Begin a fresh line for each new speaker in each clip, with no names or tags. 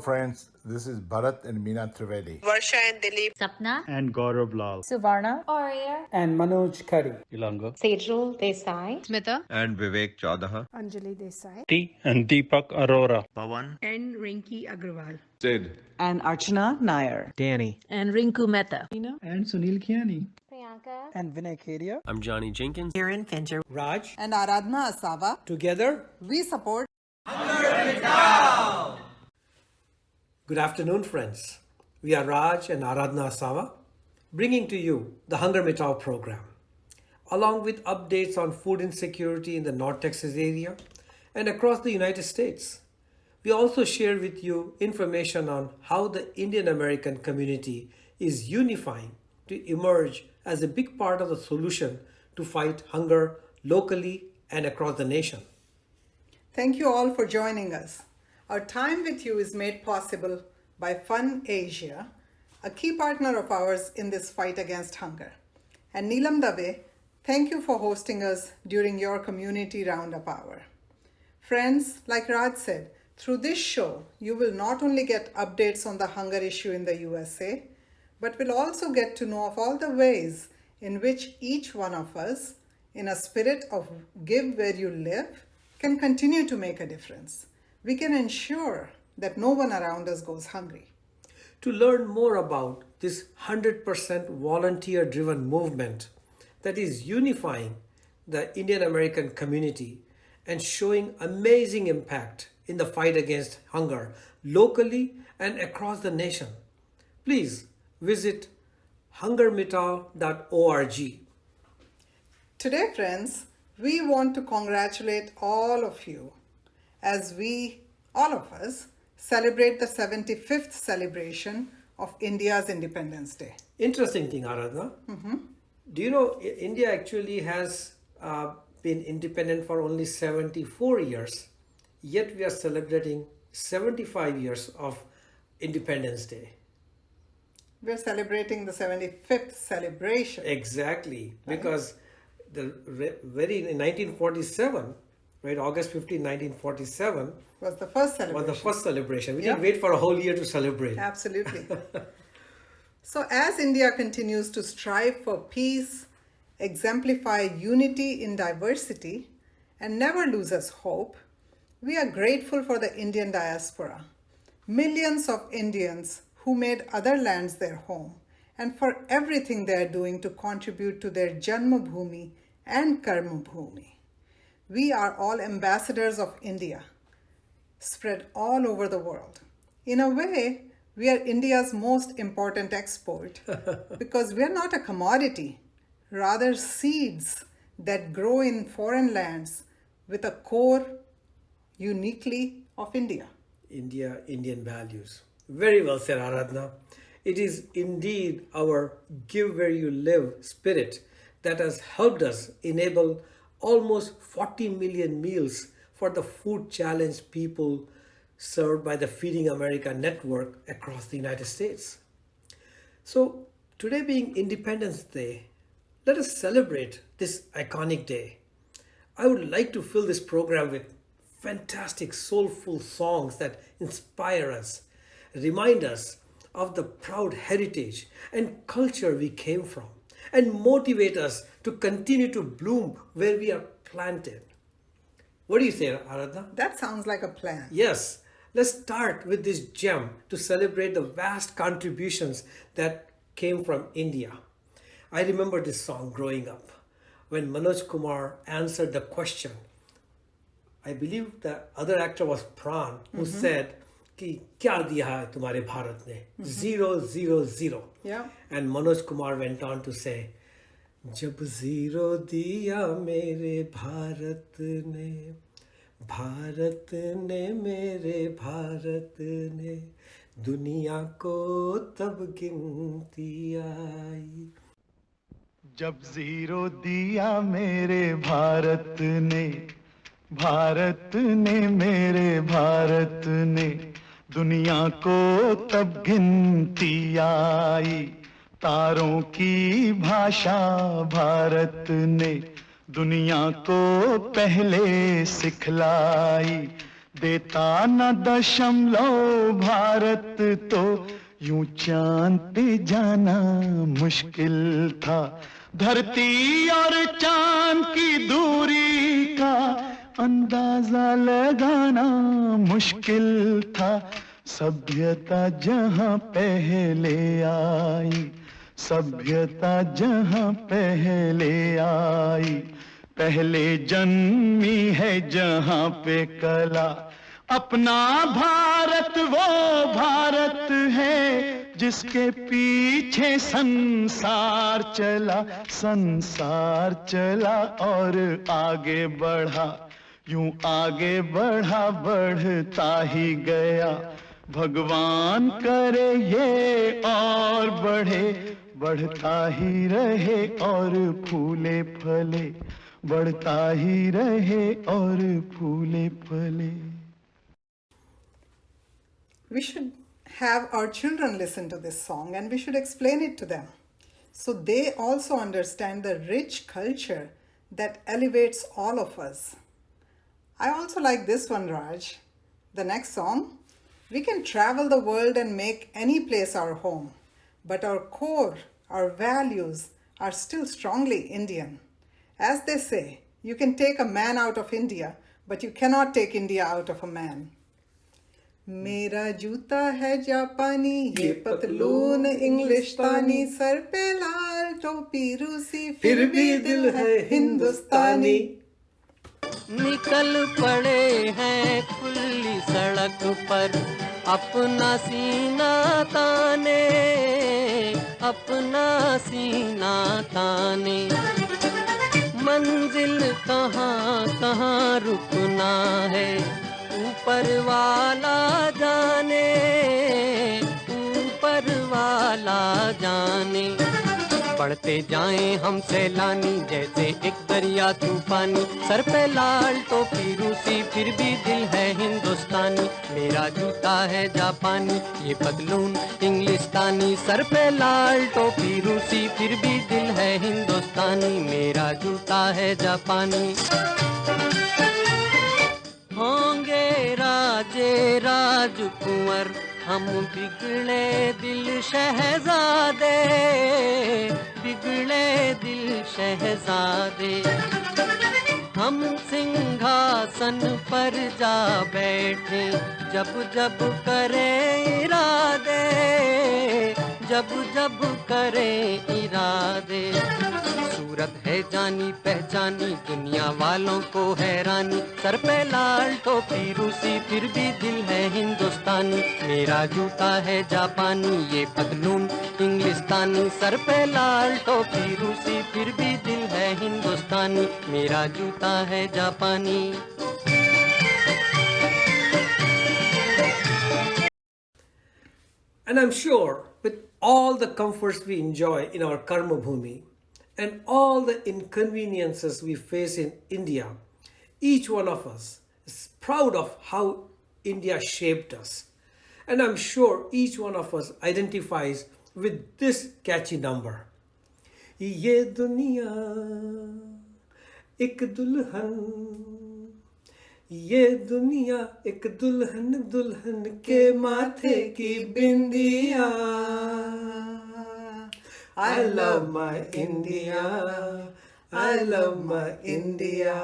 friends. This is Bharat and Meena Trivedi.
Varsha and Dilip.
Sapna
and Gaurav Lal,
Suvarna,
Arya,
and Manoj Khari,
Ilanga,
Sejal Desai,
Smita,
and Vivek Chaudaha,
Anjali Desai,
T and Deepak Arora,
Pawan,
and Rinki Agrawal,
Sid,
and Archana Nair,
Danny,
and Rinku Mehta,
and Sunil Kiani,
Priyanka,
and Vinay Kedia,
I'm Johnny Jenkins,
Kiran Fincher,
Raj,
and Aradhna Asava.
together.
We support
Good afternoon, friends. We are Raj and Aradhna Asava, bringing to you the HungerMitao program, along with updates on food insecurity in the North Texas area and across the United States. We also share with you information on how the Indian American community is unifying to emerge as a big part of the solution to fight hunger locally and across the nation.
Thank you all for joining us. Our time with you is made possible by Fun Asia, a key partner of ours in this fight against hunger. And Neelam Dave, thank you for hosting us during your community roundup hour. Friends, like Raj said, through this show, you will not only get updates on the hunger issue in the USA, but will also get to know of all the ways in which each one of us, in a spirit of give where you live, can continue to make a difference. We can ensure that no one around us goes hungry. To learn more about this 100% volunteer-driven movement that is unifying the Indian American community and showing amazing impact in the fight against hunger locally and across the nation, please visit HungerMitao.org. Today, friends, we want to congratulate all of you as we, all of us, celebrate the 75th celebration of India's Independence Day. Interesting thing, Aradhana. Do you know India actually has been independent for only 74 years, yet we are celebrating 75 years of Independence Day. We're celebrating the 75th celebration. Exactly, right? Because in 1947, right, August 15, 1947 was the first celebration. We didn't wait for a whole year to celebrate. Absolutely. So as India continues to strive for peace, exemplify unity in diversity, and never loses hope, we are grateful for the Indian diaspora, millions of Indians who made other lands their home, and for everything they are doing to contribute to their Janmabhoomi and Karmabhoomi. We are all ambassadors of India, spread all over the world. In a way, we are India's most important export because we are not a commodity, rather seeds that grow in foreign lands with a core uniquely of India. Indian values. Very well said, Aradhana. It is indeed our give where you live spirit that has helped us enable almost 40 million meals for the food challenged people served by the Feeding America network across the United States. So today being Independence Day, let us celebrate this iconic day. I would like to fill this program with fantastic soulful songs that inspire us, remind us of the proud heritage and culture we came from, and motivate us to continue to bloom where we are planted. What do you say, Aradhana? That sounds like a plan. Yes. Let's start with this gem to celebrate the vast contributions that came from India. I remember this song growing up when Manoj Kumar answered the question. I believe the other actor was Pran, who said, कि क्या दिया है तुम्हारे भारत ने 000. Yeah. And Manoj Kumar went on to say, जब zero दिया मेरे भारत ने मेरे भारत ने दुनिया को तब गिनती आई.
जब जीरो दिया मेरे भारत ने मेरे भारत ने दुनिया को तब गिनती आई. तारों की भाषा भारत ने दुनिया को पहले सिखलाई. देता न दशमलव भारत तो यूं चांद पे जाना मुश्किल था। धरती और चांद की दूरी का अंदाजा लगाना मुश्किल था। सभ्यता जहां पहले आई, सभ्यता जहां पहले आई, पहले जन्मी है जहां पे कला। अपना भारत वो भारत है जिसके पीछे संसार चला, संसार चला और आगे बढ़ा, यूं आगे बढ़ा बढ़ता ही गया। भगवान करे ये और बढ़े, बढ़ता ही रहे और फूले फले, बढ़ता ही रहे और फूले फले।
We should have our children listen to this song and we should explain it to them so they also understand the rich culture that elevates all of us. I also like this one, Raj. The next song. We can travel the world and make any place our home, but our core, our values are still strongly Indian. As they say, you can take a man out of India, but you cannot take India out of a man. मेरा जूता है जापानी, ये पतलून इंग्लिशतानी, sir पे लाल टोपी रूसी, फिर भी दिल है हिंदुस्तानी।
निकल पड़े हैं खुली सड़क पर अपना सीना ताने, अपना सीना ताने। मंजिल कहाँ कहाँ रुकना है ऊपर वाला जाने, ऊपर वाला जाने। बढ़ते जाएं हम सैलानी जैसे एक दरिया तूफानी, सर पे लाल टोपी रूसी फिर भी दिल है हिंदुस्तानी। मेरा जूता है जापानी, ये पतलून इंग्लिशतानी, सर पे लाल टोपी रूसी फिर भी दिल है हिंदुस्तानी। मेरा जूता है जापानी। होंगे राजे राजकुंवर हम बिगड़े दिल शहजादे, बिगड़े दिल शहजादे। हम सिंहासन पर जा बैठे जब जब करें इरादे, जब जब करें इरादे। सूरत है जानी पहचानी दुनिया वालों को हैरानी, सर पे लाल टोपी रूसी फिर भी दिल है हिंदुस्तानी। मेरा जूता है जापानी, ये पतलून इंग्लिशतानी, सर पे लाल टोपी रूसी फिर भी दिल है हिंदुस्तानी। मेरा जूता है जापानी।
And I'm sure with all the comforts we enjoy in our Karma Bhumi and all the inconveniences we face in India, each one of us is proud of how India shaped us. And I'm sure each one of us identifies with this catchy number. Ye duniya ek dulhan, ये दुनिया एक दुल्हन, दुल्हन के माथे की बिंदिया। I love my India, I love my India.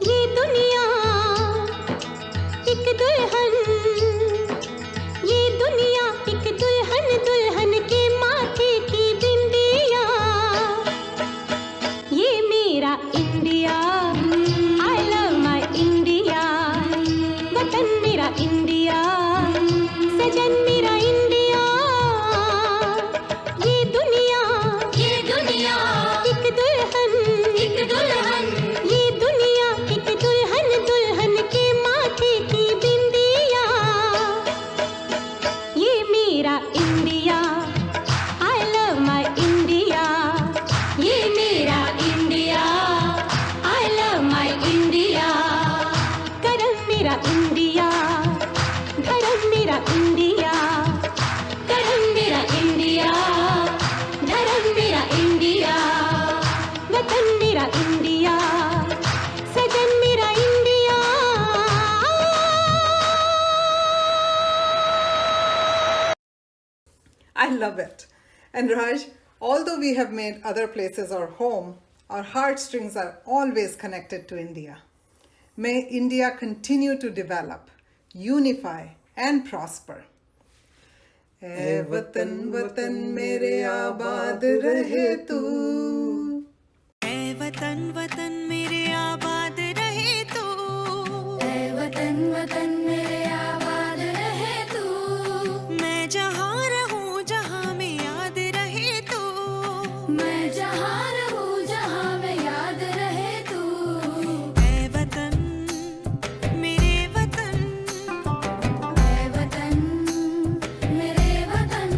ये दुनिया एक दुल्हन मेरा इंडिया, धर्म मेरा इंडिया, धर्म मेरा इंडिया, धर्म मेरा इंडिया, वतन मेरा इंडिया, सजन मेरा India.
I love it. And Raj, although we have made other places our home, our heartstrings are always connected to India. May India continue to develop, unify, and prosper. ऐ वतन वतन मेरे आबाद रहे तू.
ऐ वतन वतन मेरे आबाद रहे तू. ऐ वतन वतन मेरे आबाद रहे तू. मैं जहाँ रहूँ जहाँ में याद रहे तू. मैं जहाँ रहूँ जहाँ में याद रहे तू. ऐ वतन मेरे वतन. ऐ वतन मेरे वतन.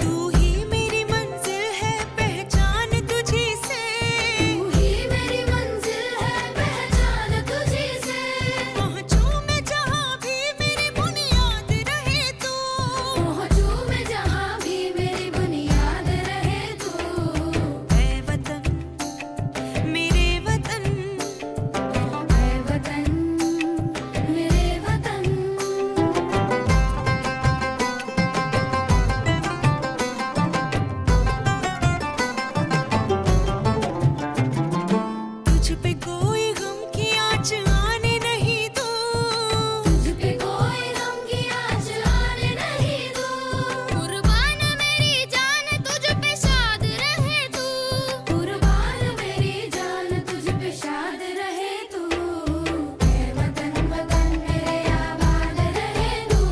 तू ही मेरी मंजिल है पहचान तुझी से. तू ही मेरी मंजिल है पहचान तुझी से. पहुँचूं मैं जहाँ भी मेरी बुनियाद रहे तू. पहुँचूं मैं जहाँ भी मेरी बुनियाद रहे तू. ऐ वतन मेरे वतन. ऐ वतन मेरे वतन. तुझ पे कोई गम की आँच आने नहीं दूँ. तुझ पे कोई गम की आँच आने नहीं दूँ. कुर्बान मेरी जान तुझ पे शाद रहे तू. कुर्बान मेरी जान तुझ पे शाद रहे तू. ऐ वतन वतन मेरे आबाद रहे तू.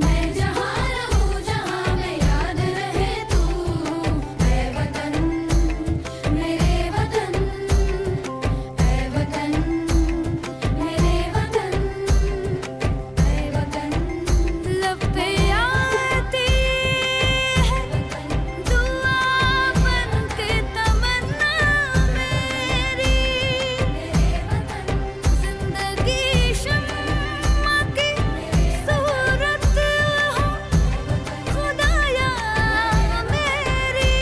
मैं जहाँ रहूँ जहाँ में याद रहे तू. ऐ वतन मेरे वतन. ऐ वतन मेरे वतन. ऐ वतन लब पे आती है दुआ बन के तमन्ना मेरी. जिंदगी शम्मा की सूरत हो खुदाया मेरी.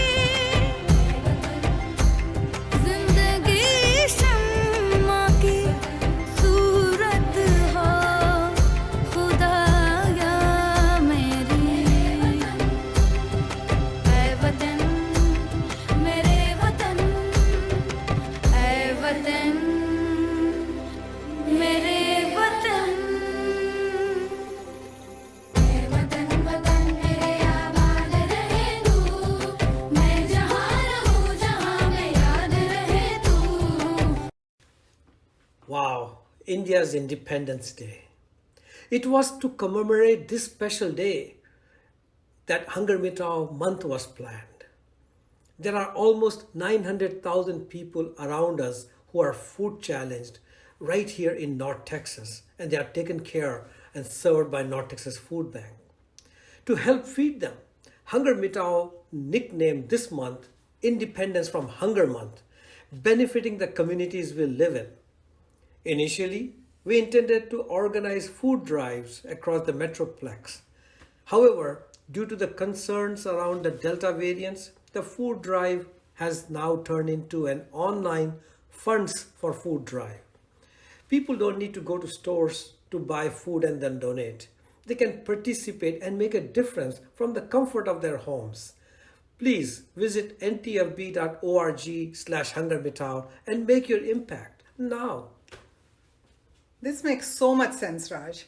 जिंदगी शम्मा की सूरत हो खुदाया मेरी. ऐ वतन मेरे वतन. ऐ वतन मेरे वतन. ऐ वतन वतन मेरे आबाद रहे तू. मैं जहाँ रहूँ जहाँ में याद रहे तू.
Wow, India's Independence Day. It was to commemorate this special day that HungerMitao month was planned. There are almost 900,000 people around us who are food challenged right here in North Texas, and they are taken care and served by North Texas Food Bank. To help feed them, HungerMitao nicknamed this month Independence from Hunger Month, benefiting the communities we live in. Initially, we intended to organize food drives across the Metroplex. However, due to the concerns around the Delta variants, the food drive has now turned into an online funds for food drive. People don't need to go to stores to buy food and then donate. They can participate and make a difference from the comfort of their homes. Please visit ntfb.org/HungerMitao and make your impact now.
This makes so much sense, Raj.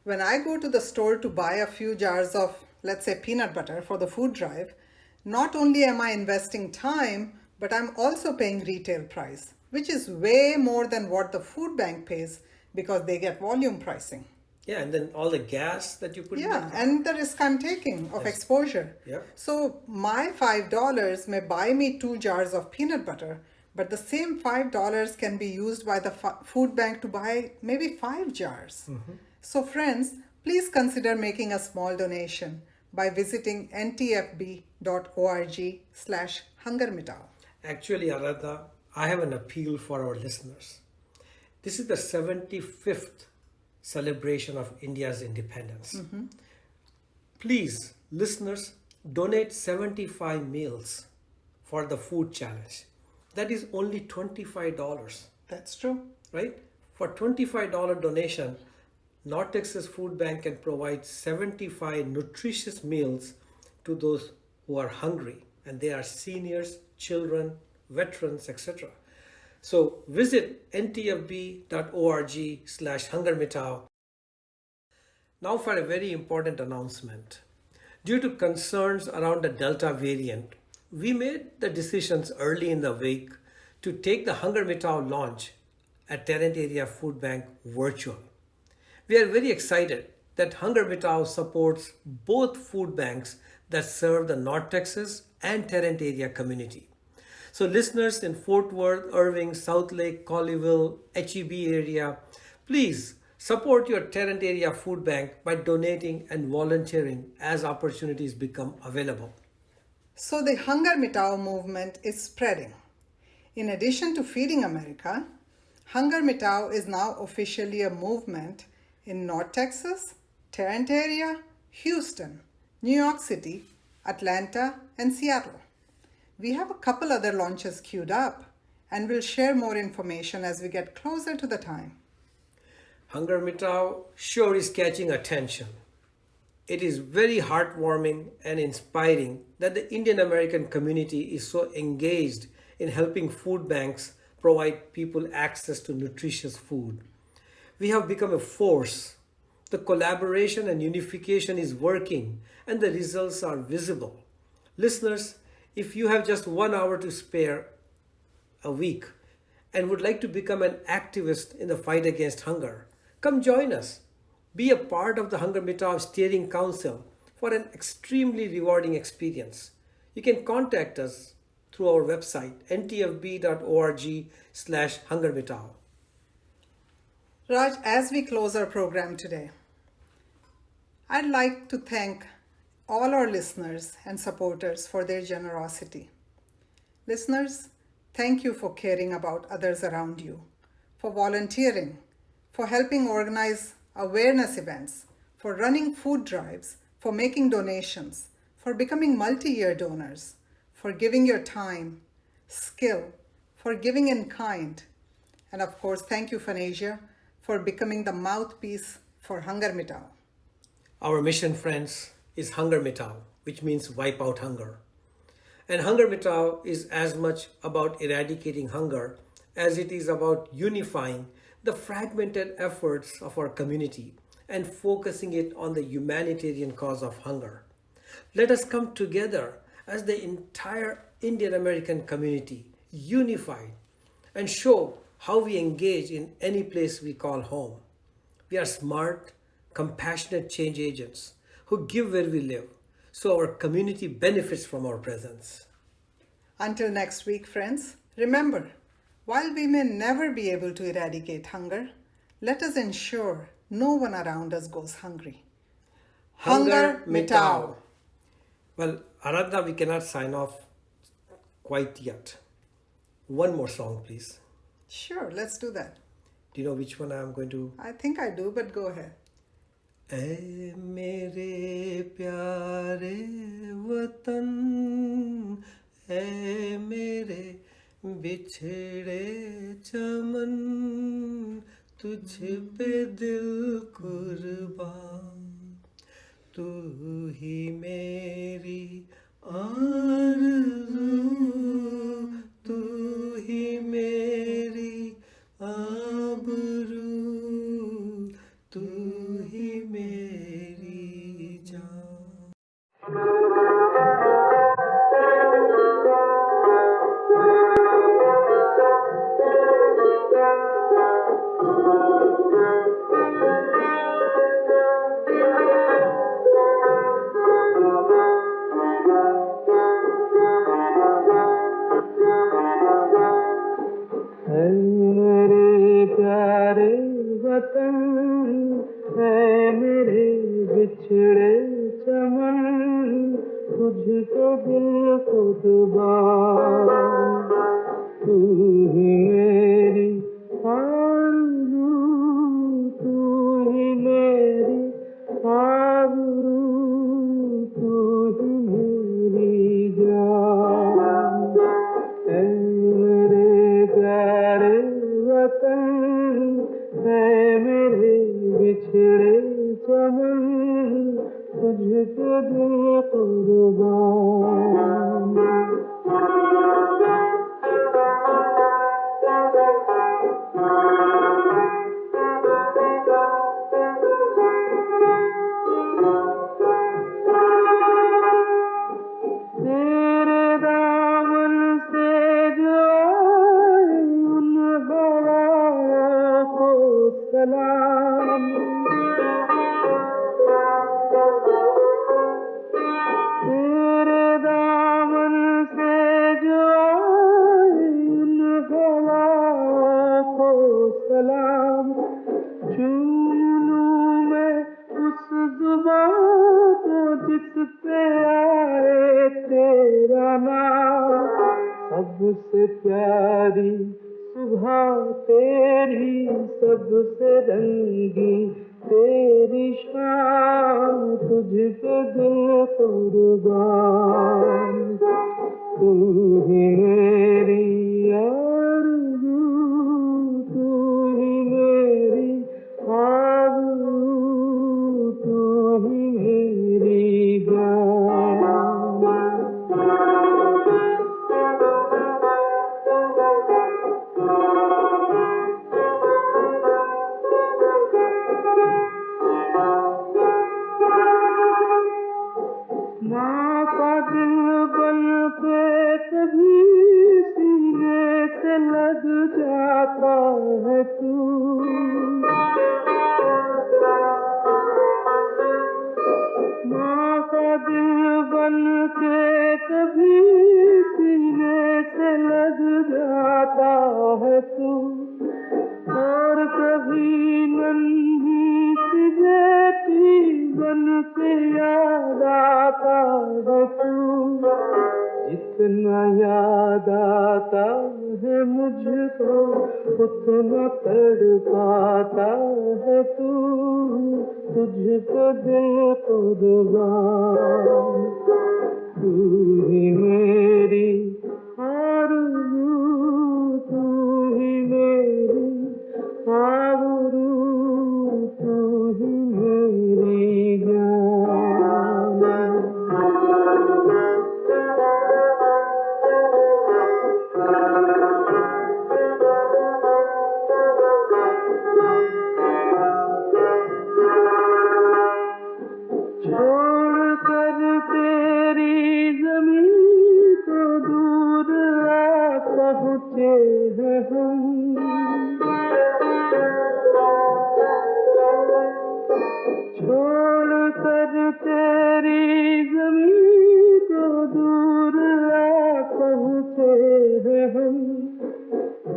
When I go to the store to buy a few jars of, let's say, peanut butter for the food drive, not only am I investing time, but I'm also paying retail price, which is way more than what the food bank pays because they get volume pricing.
Yeah, and then all the gas that you put in
Yeah,
the
and the risk I'm taking of exposure.
Yeah.
So my $5 may buy me 2 jars of peanut butter, but the same $5 can be used by the food bank to buy maybe 5 jars. So friends, please consider making a small donation by visiting ntfb.org/HungerMitao.
Actually, Aradha, I have an appeal for our listeners. This is the 75th celebration of India's independence. Please, listeners, donate 75 meals for the food challenge. That is only $25.
That's true.
Right? For $25 donation, North Texas Food Bank can provide 75 nutritious meals to those who are hungry, and they are seniors, children, veterans, etc. So visit ntfb.org/HungerMitao. Now for a very important announcement. Due to concerns around the Delta variant, we made the decisions early in the week to take the HungerMitao launch at Tarrant Area Food Bank virtual. We are very excited that HungerMitao supports both food banks that serve the North Texas and Tarrant area community. So listeners in Fort Worth, Irving, South Lake, Colleyville, HEB area, please support your Tarrant area food bank by donating and volunteering as opportunities become available.
So the HungerMitao movement is spreading. In addition to Feeding America, HungerMitao is now officially a movement in North Texas, Tarrant area, Houston, New York City, Atlanta, and Seattle. We have a couple other launches queued up, and we'll share more information as we get closer to the time.
HungerMitao sure is catching attention. It is very heartwarming and inspiring that the Indian American community is so engaged in helping food banks provide people access to nutritious food. We have become a force. The collaboration and unification is working, and the results are visible. Listeners, if you have just 1 hour to spare a week and would like to become an activist in the fight against hunger, come join us. Be a part of the HungerMitao Steering Council for an extremely rewarding experience. You can contact us through our website, ntfb.org/HungerMitao.
Raj, as we close our program today, I'd like to thank all our listeners and supporters for their generosity. Listeners, thank you for caring about others around you, for volunteering, for helping organize awareness events, for running food drives, for making donations, for becoming multi-year donors, for giving your time, skill, for giving in kind. And of course, thank you, Fanasia, for becoming the mouthpiece for HungerMitao.
Our mission, friends, is HungerMitao, which means wipe out hunger. And HungerMitao is as much about eradicating hunger as it is about unifying the fragmented efforts of our community and focusing it on the humanitarian cause of hunger. Let us come together as the entire Indian American community, unified, and show how we engage in any place we call home. We are smart, compassionate change agents who give where we live, so our community benefits from our presence.
Until next week, friends, remember, while we may never be able to eradicate hunger, let us ensure no one around us goes hungry. HungerMitao.
Well, Aradhna, we cannot sign off quite yet. One more song, please.
Sure, let's do that.
Do you know which one I am going to?
I think I do, but go ahead.
ऐ मेरे प्यारे वतन, ऐ मेरे बिछड़े चमन, तुझ पे दिल कुर्बान, तू ही मेरी आरज़ू, तू ही मेरी आबरू, तू ही मेरी जान. मेरे प्यारे वतन, ऐ मेरे बिछड़े चमन, तुझको दिल कुर्बान,
तू ही मेरी आरज़ू, तू ही मेरी आबरू, तू ही मेरी जान। ऐ मेरे प्यारे वतन, ऐ मेरे बिछड़े चमन, तुझ पे दिल कुर्बान। तेरे दामन से जो आए उन हवाओं को सलाम। तेरे दामन से जो आए उन हवाओं को सलाम। चूम लूं मैं उस जुबां को जिस पे आए तेरा नाम। सबसे प्यारी सुबह तेरी, सबसे रंगी तेरी शाम, तुझ पे दिल कुर्बान। तू ही मेरी आरज़ू, तू ही मेरी आबरू, तू ही मेरी जान। माँ का दिल बन के कभी सीने से लग जाता है तू। माँ का दिल बन के कभी सीने से लग जाता है तू। और कभी नन्ही सी बेटी बन के याद आता है तू। जितना याद आता है मुझको उतना तड़पाता है तू। तुझको दिल कुर्बान। तू ही मेरी आरज़ू, तू ही मेरी आबरू, तू ही मेरी जान। छोड़ कर तेरी ज़मीं को दूर आ पहुँचे हैं हम। छोड़ कर तेरी ज़मीं को दूर आ पहुँचे हैं हम।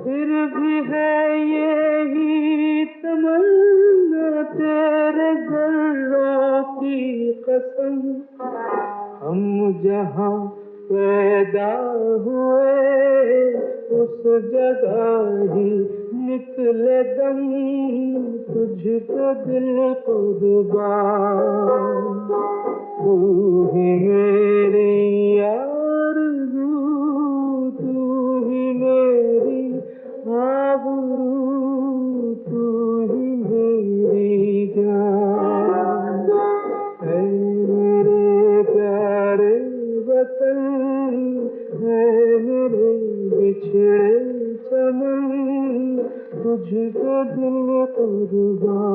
फिर भी है यही तमन्ना तेरे ज़र्रों की कसम। हम जहाँ पैदा हुए उस जगह ही निकले दम। तुझको दिल कुर्बान। तू ही मेरी आरज़ू, तू ही मेरी आबरू, तू ही मेरी जान। ऐ मेरे प्यारे वतन, ऐ मेरे बिछड़े चमन, तुझको दिल कुर्बान।